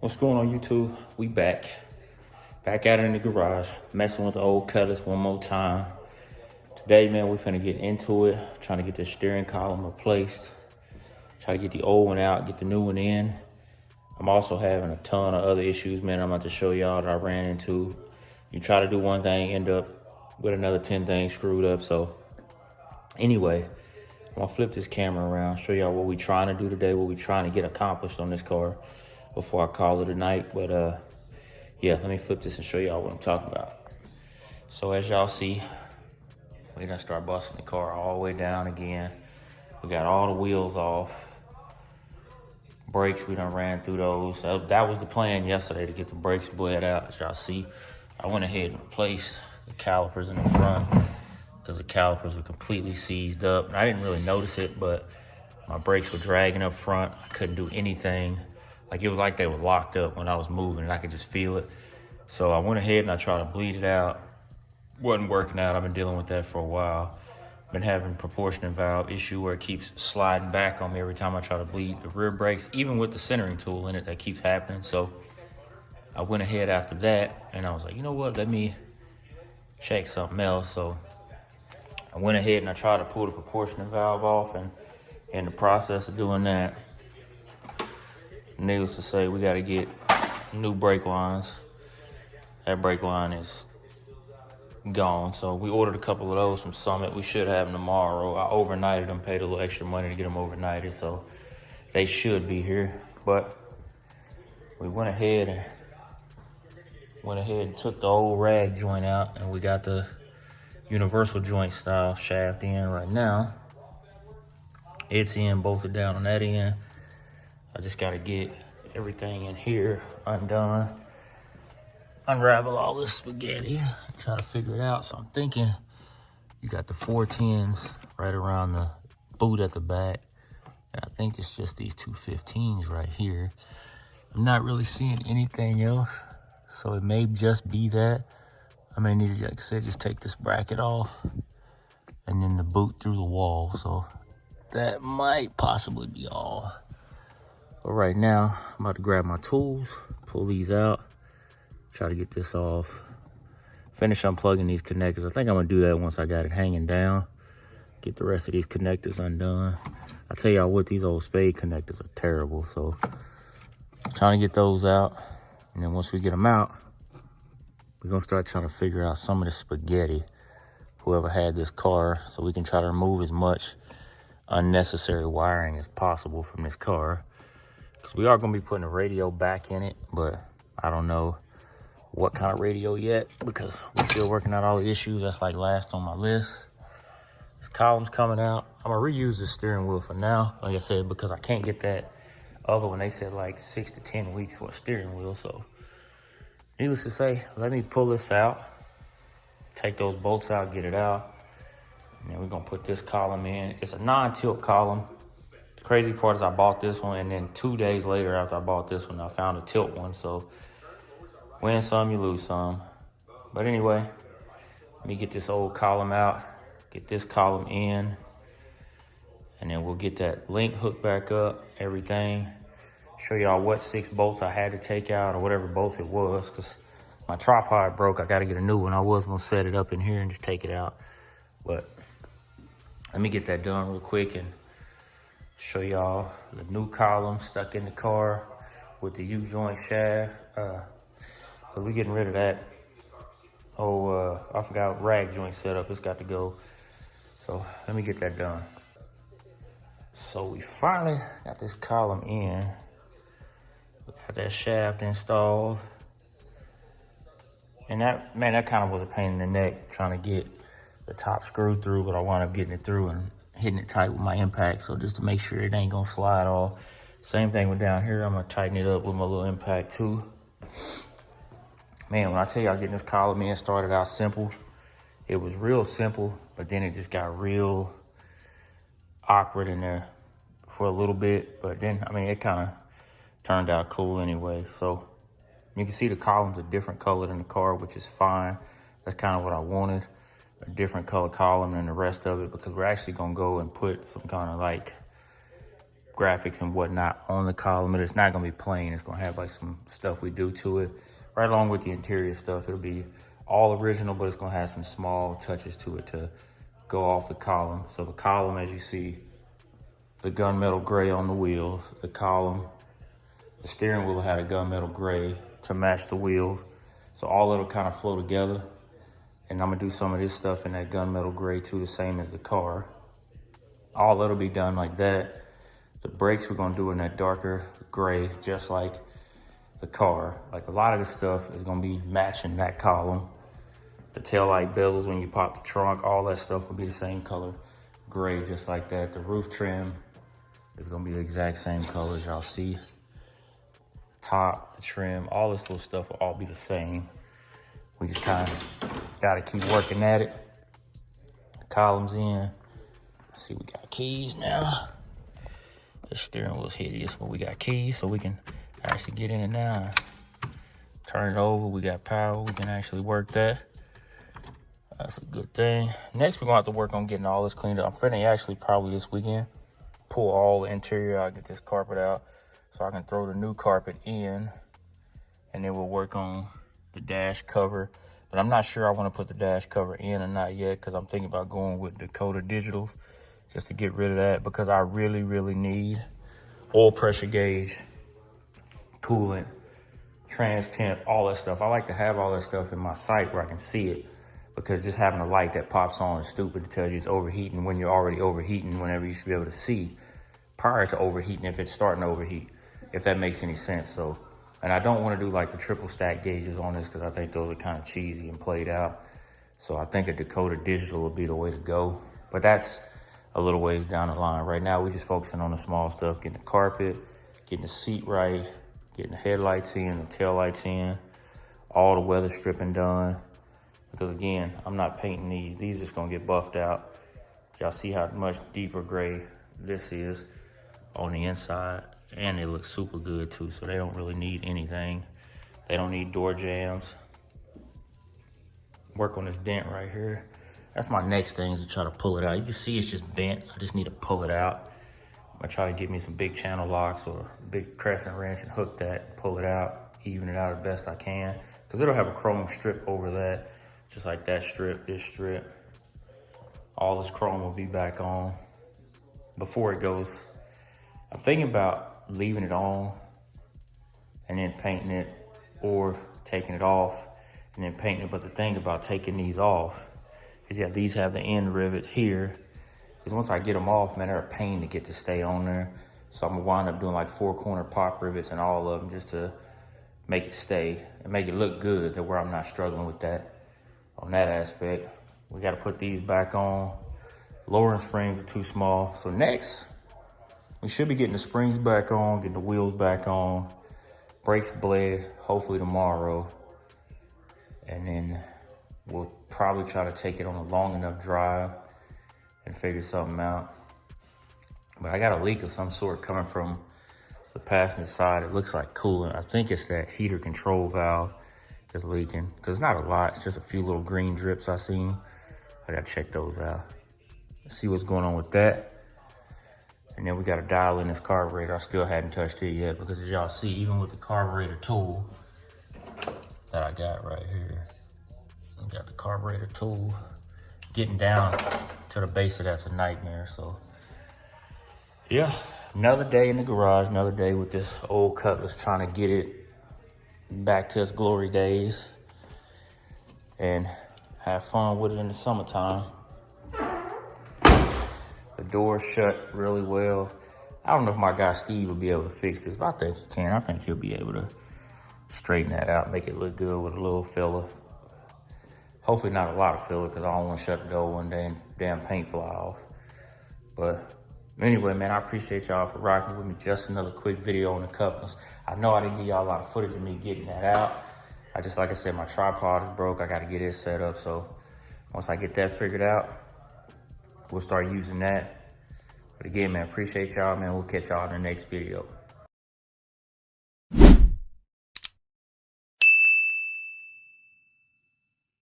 What's going on, YouTube? We back at it in the garage, messing with the old Cutlass one more time. Today, man, we're finna get into it, trying to get the steering column replaced, try to get the old one out, get the new one in. I'm also having a ton of other issues, man, I'm about to show y'all that I ran into. You try to do one thing, end up with another 10 things screwed up. So anyway, I'm gonna flip this camera around, show y'all what we trying to do today, what we trying to get accomplished on this car before I call it a night. But yeah, let me flip this and show y'all what I'm talking about. So as y'all see, we done start busting the car all the way down again. We got all the wheels off. Brakes, we done ran through those. That was the plan yesterday, to get the brakes bled out. As y'all see, I went ahead and replaced the calipers in the front because the calipers were completely seized up. And I didn't really notice it, but my brakes were dragging up front. I couldn't do anything. Like, it was like they were locked up when I was moving and I could just feel it. So I went ahead and I tried to bleed it out. Wasn't working out. I've been dealing with that for a while. Been having proportionate valve issue where it keeps sliding back on me every time I try to bleed the rear brakes, even with the centering tool in it, that keeps happening. So I went ahead after that and I was like, you know what, let me check something else. So I went ahead and I tried to pull the proportionate valve off, and in the process of doing that, needless to say, we got to get new brake lines. That brake line is gone. So we ordered a couple of those from Summit. We should have them tomorrow. I overnighted them, paid a little extra money to get them overnighted, so they should be here. But we went ahead and took the old rag joint out, and we got the universal joint style shaft in right now. It's in, bolted down on that end. I just got to get everything in here undone, unravel all this spaghetti, try to figure it out. So I'm thinking you got the 410s right around the boot at the back, and I think it's just these two 15s right here. I'm not really seeing anything else, so it may just be that. I may need to, like I said, just take this bracket off and then the boot through the wall. So that might possibly be all. But right now, I'm about to grab my tools, pull these out, try to get this off, finish unplugging these connectors. I think I'm gonna do that once I got it hanging down, get the rest of these connectors undone. I tell y'all what, these old spade connectors are terrible. So I'm trying to get those out. And then once we get them out, we're gonna start trying to figure out some of the spaghetti, whoever had this car, so we can try to remove as much unnecessary wiring as possible from this car. Because we are gonna be putting a radio back in it, but I don't know what kind of radio yet, because we're still working out all the issues. That's like last on my list. This column's coming out. I'm gonna reuse the steering wheel for now, like I said, because I can't get that other one. They said like 6 to 10 weeks for a steering wheel. So needless to say, let me pull this out, take those bolts out, get it out, and then we're gonna put this column in. It's a non-tilt column. The crazy part is I bought this one, and then 2 days later after I bought this one, I found a tilt one. So win some, you lose some. But anyway, let me get this old column out, get this column in, and then we'll get that link hooked back up, everything. Show y'all what 6 bolts I had to take out, or whatever bolts it was, because my tripod broke. I got to get a new one. I was going to set it up in here and just take it out. But let me get that done real quick and show y'all the new column stuck in the car with the U-joint shaft. Because we're getting rid of that. I forgot rag joint setup. It's got to go. So let me get that done. So we finally got this column in. We got that shaft installed. And that kind of was a pain in the neck trying to get the top screw through, but I wound up getting it through and hitting it tight with my impact. So just to make sure it ain't gonna slide off. Same thing with down here. I'm gonna tighten it up with my little impact too. Man, when I tell y'all getting this column in started out simple, it was real simple, but then it just got real awkward in there for a little bit. But then, I mean, it kind of turned out cool anyway. So you can see the column's a different color than the car, which is fine. That's kind of what I wanted, a different color column than the rest of it, because we're actually gonna go and put some kind of like graphics and whatnot on the column, but it's not gonna be plain. It's gonna have like some stuff we do to it, right along with the interior stuff. It'll be all original, but it's gonna have some small touches to it to go off the column. So the column, as you see, the gunmetal gray on the wheels, the column, the steering wheel had a gunmetal gray to match the wheels. So all it'll kind of flow together. And I'm gonna do some of this stuff in that gunmetal gray too, the same as the car. All it'll be done like that. The brakes we're gonna do in that darker gray, just like the car. Like a lot of this stuff is gonna be matching that column. The taillight bezels, when you pop the trunk, all that stuff will be the same color, gray, just like that. The roof trim is gonna be the exact same color as y'all see. Top, the trim, all this little stuff will all be the same. We just kind of gotta keep working at it. The columns in. Let's see, we got keys now. The steering wheel's hideous, but we got keys, so we can actually get in it now. Turn it over, we got power, we can actually work that. That's a good thing. Next, we're gonna have to work on getting all this cleaned up. I'm finna actually probably this weekend pull all the interior out, get this carpet out, so I can throw the new carpet in, and then we'll work on the dash cover. But I'm not sure I want to put the dash cover in or not yet, because I'm thinking about going with Dakota Digitals just to get rid of that, because I really, really need oil pressure gauge, coolant, trans temp, all that stuff. I like to have all that stuff in my sight where I can see it, because just having a light that pops on is stupid to tell you it's overheating when you're already overheating, whenever you should be able to see prior to overheating if it's starting to overheat, if that makes any sense. So, and I don't want to do like the triple stack gauges on this, because I think those are kind of cheesy and played out. So I think a Dakota Digital would be the way to go. But that's a little ways down the line. Right now, we're just focusing on the small stuff, getting the carpet, getting the seat right, getting the headlights in, the tail lights in, all the weather stripping done. Because again, I'm not painting these. These just gonna get buffed out. Y'all see how much deeper gray this is on the inside. And they look super good too, so they don't really need anything. They don't need door jams. Work on this dent right here. That's my next thing, is to try to pull it out. You can see it's just bent. I just need to pull it out. I'm gonna try to get me some big channel locks or a big crescent wrench and hook that, pull it out, even it out as best I can. Because it'll have a chrome strip over that, just like that strip, this strip. All this chrome will be back on before it goes. I'm thinking about leaving it on and then painting it, or taking it off and then painting it. But the thing about taking these off is, yeah, these have the end rivets here. Is once I get them off, man, they're a pain to get to stay on there. So I'm gonna wind up doing like 4-corner pop rivets and all of them, just to make it stay and make it look good, to where I'm not struggling with that on that aspect. We got to put these back on. Lowering springs are too small. So next, we should be getting the springs back on, getting the wheels back on, brakes bled, hopefully tomorrow. And then we'll probably try to take it on a long enough drive and figure something out. But I got a leak of some sort coming from the passenger side. It looks like coolant. I think it's that heater control valve is leaking, because it's not a lot. It's just a few little green drips I seen. I gotta check those out. See what's going on with that. And then we gotta dial in this carburetor. I still hadn't touched it yet, because as y'all see, even with the carburetor tool that I got right here, I got the carburetor tool, getting down to the base of that's a nightmare. So yeah, another day in the garage, another day with this old Cutlass, trying to get it back to its glory days and have fun with it in the summertime. The door's shut really well. I don't know if my guy Steve will be able to fix this, but I think he can. I think he'll be able to straighten that out, make it look good with a little filler. Hopefully not a lot of filler, because I don't want to shut the door one day and damn paint fly off. But anyway, man, I appreciate y'all for rocking with me. Just another quick video on the Cutlass. I know I didn't give y'all a lot of footage of me getting that out. I just, like I said, my tripod is broke. I got to get it set up. So once I get that figured out, we'll start using that. But again, man, appreciate y'all, man. We'll catch y'all in the next video.